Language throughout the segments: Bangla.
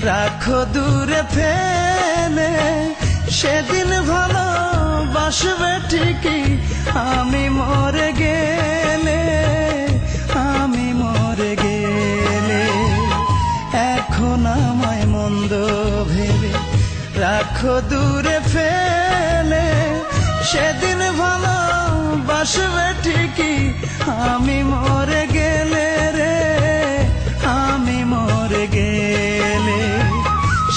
রাখো দূরে ফেলে, সেদিন ভালোবাসবে ঠিকই আমি মরে গেলে, আমি মরে গেলে। এখন আমায় মন্দ ভেবে রাখো দূরে ফেলে, সেদিন ভালোবাসবে ঠিকই আমি মরে গেলে রে, আমি মরে গেলে।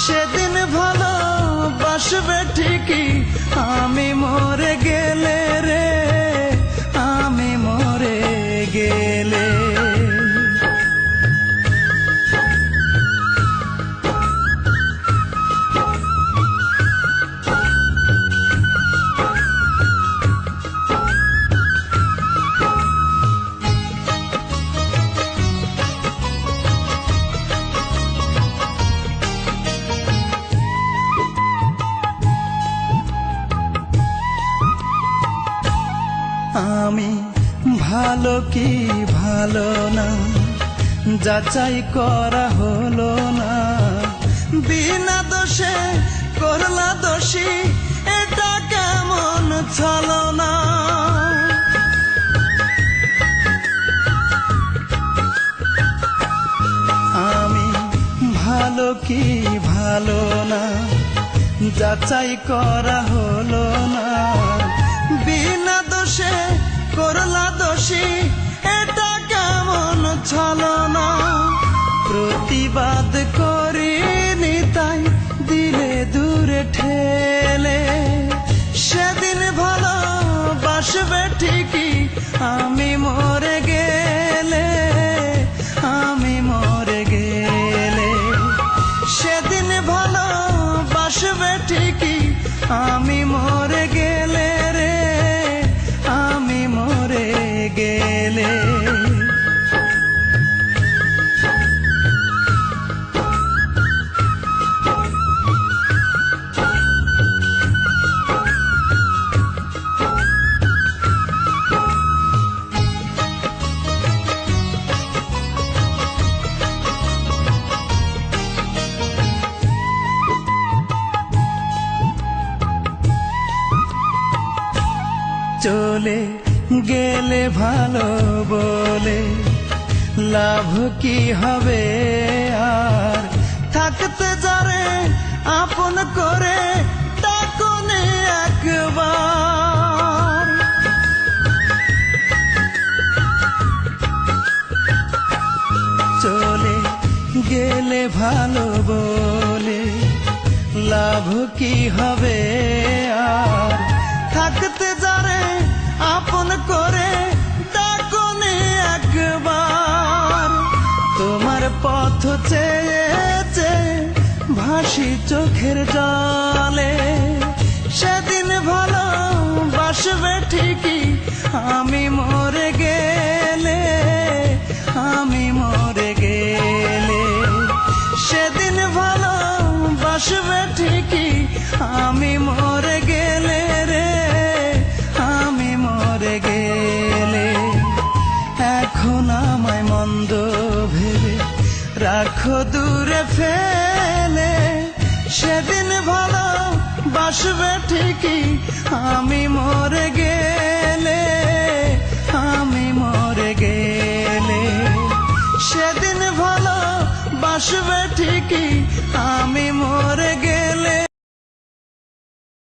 সেদিন ভালোবাসবে ঠিকই আমি মরে গেলে রে, আমি মরে গেলে। আমি ভালো কি ভালো না যাচাই করা হলো না, বিনা দোষে করলা দোষী এটা কেমন ছলনা। আমি ভালো কি ভালো না যাচাই করা হলো না, বিনা দোষে করলা দোষী এটা কেমন ছলনা। প্রতিবাদ করিনি তাই দিলে দূরে ঠেলে, সেদিন ভালোবাসবে ঠিকই আমি মরে গেলে, আমি মরে গেলে। সেদিন ভালোবাসবে ঠিকই আমি মরে গেলে রে, আমি মরে গেলে। চলে গেলে ভালো বলে লাভ কি হবে আর, থাকতে যারে আপন করে ডাকুনি একবার। চলে গেলে ভালো বলে লাভ কি হবে আর, থাকতে যারে আপন করে ডাকুনি একবার। তোমার পথ চেয়েছে ভাসি চোখের জলে, সেদিন ভালোবাসবে ঠিকই আমি মরে গেলে, আমি মরে গেলে। সেদিন ভালোবাসবে ঠিকই আমি মরে গেলে রে, আমি মরে গেলে। এখন আমায় মন্দ ভেবে রাখো দূরে ফেলে, সেদিন ভালোবাসবে ঠিকই আমি মরে গেলে।